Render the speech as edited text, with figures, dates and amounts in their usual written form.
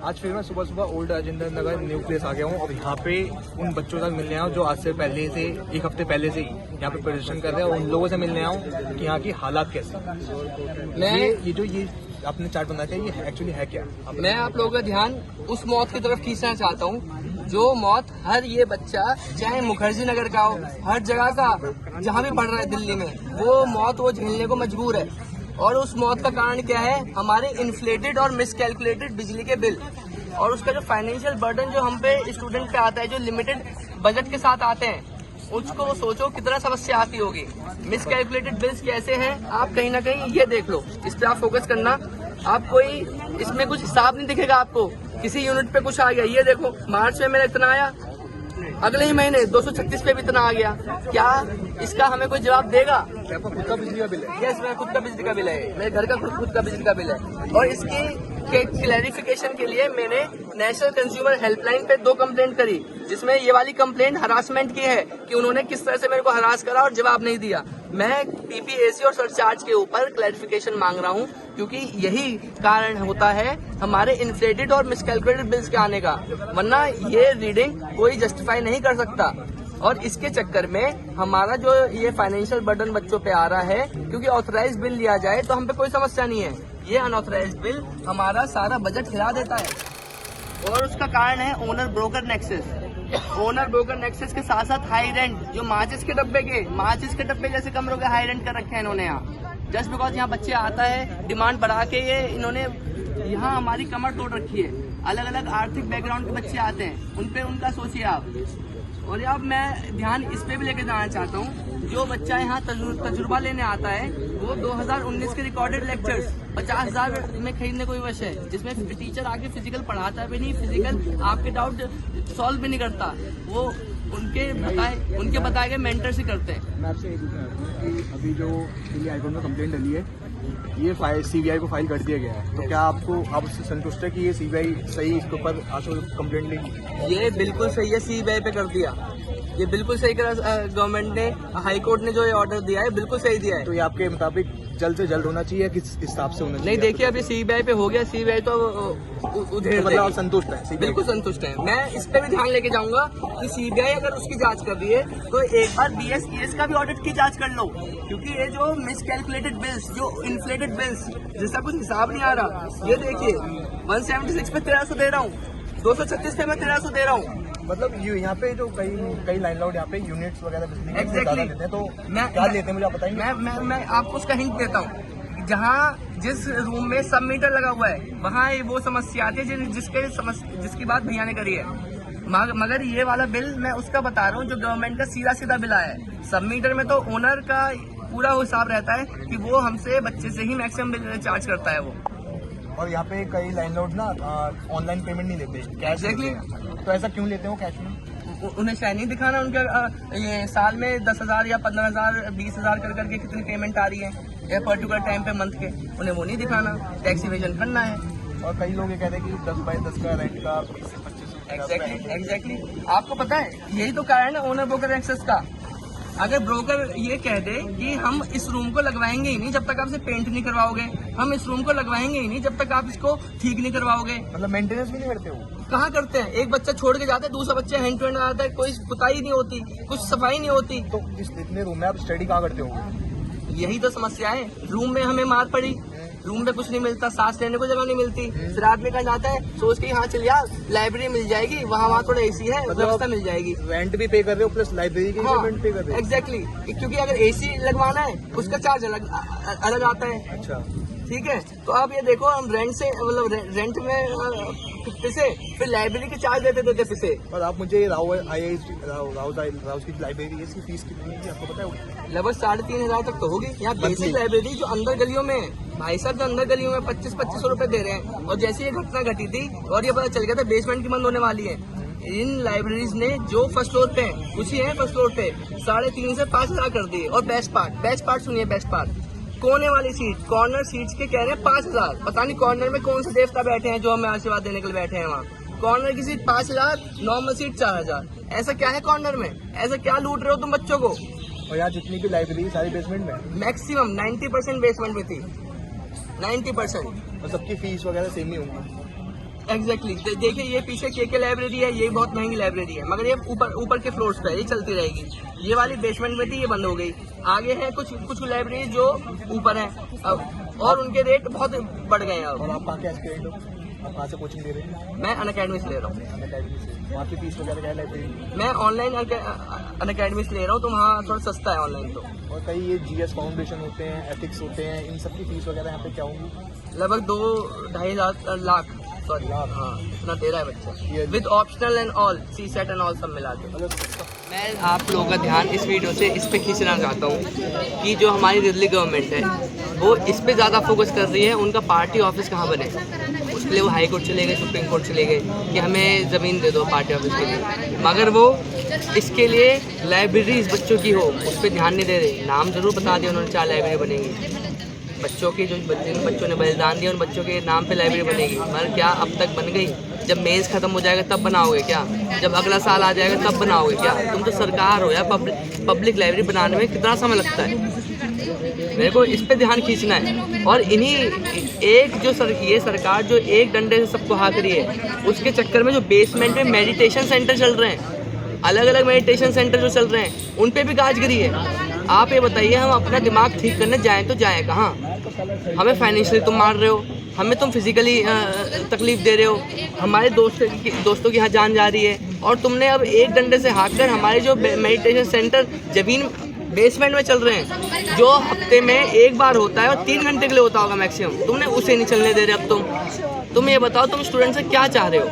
आज फिर मैं सुबह सुबह old Rajendra Nagar new place आ गया हूँ और यहाँ पे उन बच्चों तक मिलने आया हूँ जो आज से पहले से एक हफ्ते पहले से ही यहाँ पे प्रदर्शन कर रहे हैं और उन लोगों से मिलने आया हूँ कि यहाँ की हालात कैसे हैं। ये आपने चार्ट बनाया था ये एक्चुअली है क्या? मैं आप लोगों का ध्यान उस मौत की तरफ खींचना चाहता हूँ जो मौत हर ये बच्चा चाहे मुखर्जी नगर का हो, हर जगह का जहाँ भी पढ़ रहा है दिल्ली में, वो मौत वो झेलने को मजबूर है। और उस मौत का कारण क्या है? हमारे इन्फ्लेटेड और मिसकैलकुलेटेड बिजली के बिल और उसका जो फाइनेंशियल बर्डन जो हम पे स्टूडेंट पे आता है, जो लिमिटेड बजट के साथ आते हैं, उसको सोचो कितना समस्या आती होगी। मिसकैलकुलेटेड बिल्स कैसे हैं आप कहीं ना कहीं ये देख लो, इस पे आप फोकस करना। आप कोई इसमें कुछ हिसाब नहीं दिखेगा आपको, किसी यूनिट पे कुछ आ गया, ये देखो मार्च में मेरा इतना आया, अगले ही महीने 236 पे भी इतना आ गया। क्या इसका हमें कोई जवाब देगा? खुद का बिजली का बिल है? यस, मेरा खुद का बिजली का बिल है, मेरे घर का खुद का बिजली का बिल है। और इसकी क्लैरिफिकेशन के लिए मैंने नेशनल कंज्यूमर हेल्पलाइन पे 2 कंप्लेंट करी, जिसमें ये वाली कंप्लेंट हरासमेंट की है कि उन्होंने किस तरह से मेरे को हरास करा और जवाब नहीं दिया। मैं पीपीएसी और सरचार्ज के ऊपर क्लैरिफिकेशन मांग रहा हूँ, क्योंकि यही कारण होता है हमारे इन्फ्लेटेड और मिसकैलकुलेटेड बिल्स के आने का, वरना ये रीडिंग कोई जस्टिफाई नहीं कर सकता। और इसके चक्कर में हमारा जो ये फाइनेंशियल बर्डन बच्चों पे आ रहा है, क्योंकि ऑथराइज बिल लिया जाए तो हम पे कोई समस्या नहीं है, ये अनऑथराइज बिल हमारा सारा बजट हिला देता है। और उसका कारण है owner broker nexus. Owner broker nexus के साथ साथ हाई रेंट, जो माचिस के डब्बे जैसे कमरों के हाई रेंट कर रखे हैं इन्होंने यहाँ। जस्ट बिकॉज यहाँ बच्चे आता है, डिमांड बढ़ा के ये इन्होंने यहाँ हमारी कमर तोड़ रखी है। अलग अलग आर्थिक बैकग्राउंड के बच्चे आते हैं, उनका सोचिए आप। और अब मैं ध्यान इस पे भी लेके जाना चाहता हूँ, जो बच्चा यहाँ तजुर्बा लेने आता है वो 2019 के रिकॉर्डेड लेक्चर्स 50,000 में खरीदने को विवश है, जिसमें टीचर आके फिजिकल पढ़ाता भी नहीं, फिजिकल आपके डाउट सॉल्व भी नहीं करता, वो उनके बताए गए मेंटर से करते हैं। मैं आपसे ये पूछना चाहता हूँ कि अभी जो दिल्ली हाईकोर्ट में कंप्लेंट डली है, ये सीबीआई को फाइल कर दिया गया है, तो क्या आप उससे संतुष्ट है कि ये सीबीआई सही इसके ऊपर कंप्लेंट लेगी? ये बिल्कुल सही है, सीबीआई पे कर दिया, ये बिल्कुल सही करा गवर्नमेंट ने, हाई कोर्ट ने जो ये ऑर्डर दिया है बिल्कुल सही दिया है। तो ये आपके मुताबिक जल्द से जल्द होना चाहिए, किस हिसाब से होना चाहिए? नहीं, देखिए अभी सीबीआई पे हो गया, सीबीआई तो उधेड़ मतलब आप संतुष्ट है? बिल्कुल संतुष्ट है। मैं इस पे भी ध्यान लेके जाऊंगा कि सीबीआई अगर उसकी जांच कर रही है तो एक बार बीएसईएस का भी ऑडिट की जांच कर लो, क्योंकि ये जो मिसकैलकुलेटेड बिल्स, जो इन्फ्लेटेड बिल्स जिसका कुछ हिसाब नहीं आ रहा, ये देखिए 176 पे 1300 दे रहा हूँ, 236 पे मैं 1300 दे रहा हूँ। मतलब यहाँ पे जो कई लैंडलॉर्ड यहाँ पे यूनिट्स वगैरह बिजली के ज़्यादा लेते हैं, तो क्या लेते हैं मुझे आप बताइए? मैं आपको उसका हिंट देता हूँ। जहाँ जिस रूम में सब मीटर लगा हुआ है वहाँ वो समस्या आती है जिसकी बात भैया ने करी है, मगर ये वाला बिल मैं उसका बता रहा हूँ जो गवर्नमेंट का सीधा बिल आया है। सब मीटर में तो ओनर का पूरा हिसाब रहता है कि वो हमसे बच्चे से ही मैक्सिमम बिल चार्ज करता है वो। और यहाँ पे कई लैंडलॉर्ड ना ऑनलाइन पेमेंट नहीं लेते, कैश लेते हैं। तो ऐसा क्यों लेते हैं वो कैश में? उन्हें शायद नहीं दिखाना उनके ये साल में 10,000 या 15,000 20,000 कर करके कितनी पेमेंट आ रही है या पर्टिकुलर टाइम पे मंथ के, उन्हें वो नहीं दिखाना, टैक्स इवेजन करना है। और कई लोग ये कहते हैं कि 10 बाय 10 का रेंट का 20 से 25। एग्जैक्टली आपको पता है यही तो कारण है ओनर ब्रोकर एक्सेस का। अगर ब्रोकर ये कह दे कि हम इस रूम को लगवाएंगे ही नहीं जब तक आप इसे पेंट नहीं करवाओगे, हम इस रूम को लगवाएंगे ही नहीं जब तक आप इसको ठीक नहीं करवाओगे, मतलब मेंटेनेंस भी नहीं करते हो? कहाँ करते हैं? एक बच्चा छोड़ के जाता है, दूसरा बच्चा हैंड टू हैंड आता है, कोई पुताई नहीं होती, कुछ सफाई नहीं होती। तो इतने रूम में आप स्टडी कहाँ करते हो? यही तो समस्या है। रूम में हमें मार पड़ी, रूम में कुछ नहीं मिलता, सांस लेने को जगह नहीं मिलती, फिर आदमी कहाँ जाता है सोच के हाँ चल यार लाइब्रेरी मिल जाएगी, वहाँ थोड़ा एसी है, व्यवस्था मिल जाएगी। रेंट भी पे कर रहे हो प्लस लाइब्रेरी की पेमेंट पे कर रहे हो? एग्जैक्टली, क्योंकि अगर एसी लगवाना है उसका चार्ज अलग आता है। अच्छा, ठीक है, तो आप ये देखो हम रेंट से मतलब रेंट में पिसे, फिर लाइब्रेरी के चार्ज देते पिसे। और आप मुझे राउस की लाइब्रेरी इसकी फीस कितनी है आपको पता है? लगभग 3,500 तक तो होगी। यहाँ बेसिक लाइब्रेरी जो अंदर गलियों में भाई साहब, जो अंदर गलियों में 2500 रुपए दे रहे हैं। और जैसे ये घटना घटी थी और ये पता चल गया था बेसमेंट की बंद होने वाली है, इन लाइब्रेरीज ने जो फर्स्ट फ्लोर पे कुछ है फर्स्ट फ्लोर पे 3,500 से 5,000 कर दिए। और बेस्ट पार्ट सुनिए, बेस्ट पार्ट कोने वाली सीट, कॉर्नर सीट्स के कह रहे हैं 5,000। पता नहीं कॉर्नर में कौन से देवता बैठे हैं जो हमें आशीर्वाद देने के लिए बैठे हैं वहाँ। कॉर्नर की सीट 5,000, नॉर्मल सीट 4,000। ऐसा क्या है कॉर्नर में? ऐसा क्या लूट रहे हो तुम बच्चों को? और यहाँ जितनी भी लाइब्रेरी सारी बेसमेंट में, मैक्सिमम 90% बेसमेंट में थी, 90%। और सबकी फीस वगैरह सेम ही होंगी? एग्जैक्टली देखिए ये पीछे के लाइब्रेरी है, ये बहुत महंगी लाइब्रेरी है, मगर ये ऊपर के फ्लोर्स पे है, ये चलती रहेगी। ये वाली बेसमेंट में थी, ये बंद हो गई। आगे है कुछ लाइब्रेरी जो ऊपर है और उनके रेट बहुत बढ़ गए हैं अब। और आप कहाँ के एस्पिरेंट हो? आप कहाँ से कोचिंग ले रहे हैं? मैं अनअकैडमी से ले रहा हूँ। अनअकैडमी से। वहाँ की फीस वगैरह क्या है लाइब्रेरी? मैं ऑनलाइन अनअकैडमी से ले रहा हूँ, तो वहाँ थोड़ा सस्ता है ऑनलाइन तो। और कई ये GS फाउंडेशन होते हैं, एथिक्स होते हैं, इन सब की फीस वगैरह यहाँ पे क्या होंगी? लगभग 2-2.5 लाख, सॉरी हाँ इतना दे रहा है बच्चा, with optional and all, CSET and all सब मिला के। मैं आप लोगों का ध्यान इस वीडियो से इस पे खींचना चाहता हूँ कि जो हमारी दिल्ली गवर्नमेंट है वो इस पे ज़्यादा फोकस कर रही है। उनका पार्टी ऑफिस कहाँ बने, उसके लिए वो हाई कोर्ट चले गए, सुप्रीम कोर्ट चले गए कि हमें ज़मीन दे दो पार्टी ऑफिस के लिए, मगर वो इसके लिए लाइब्रेरीज बच्चों की हो उस पर ध्यान नहीं दे रहे। नाम ज़रूर बता दिया उन्होंने 4 लाइब्रेरी बनेगी, बच्चों की जो जिन बच्चों ने बलिदान दिया उन बच्चों के नाम पे लाइब्रेरी बनेगी, मगर क्या अब तक बन गई? जब मेंस खत्म हो जाएगा तब बनाओगे क्या? जब अगला साल आ जाएगा तब बनाओगे क्या? तुम तो सरकार हो यार, पब्लिक लाइब्रेरी बनाने में कितना समय लगता है? मेरे को इस पे ध्यान खींचना है। और इन्हीं ये सरकार जो एक डंडे से सबको हाँक रही है, उसके चक्कर में जो बेसमेंट में मेडिटेशन सेंटर चल रहे हैं, अलग अलग मेडिटेशन सेंटर जो चल रहे हैं, उन पे भी गाज गिरी है। आप ये बताइए, हम अपना दिमाग ठीक करने जाएँ तो जाएँ कहाँ? हमें फाइनेंशियली तुम मार रहे हो, हमें तुम फिजिकली तकलीफ दे रहे हो, हमारे दोस्तों की यहाँ जान जा रही है, और तुमने अब एक डंडे से हाँक कर हमारे जो मेडिटेशन सेंटर जमीन बेसमेंट में चल रहे हैं, जो हफ्ते में एक बार होता है और 3 घंटे के लिए होता होगा मैक्सिमम, तुमने उसे नहीं चलने दे रहे। अब तुम ये बताओ, तुम स्टूडेंट से क्या चाह रहे हो?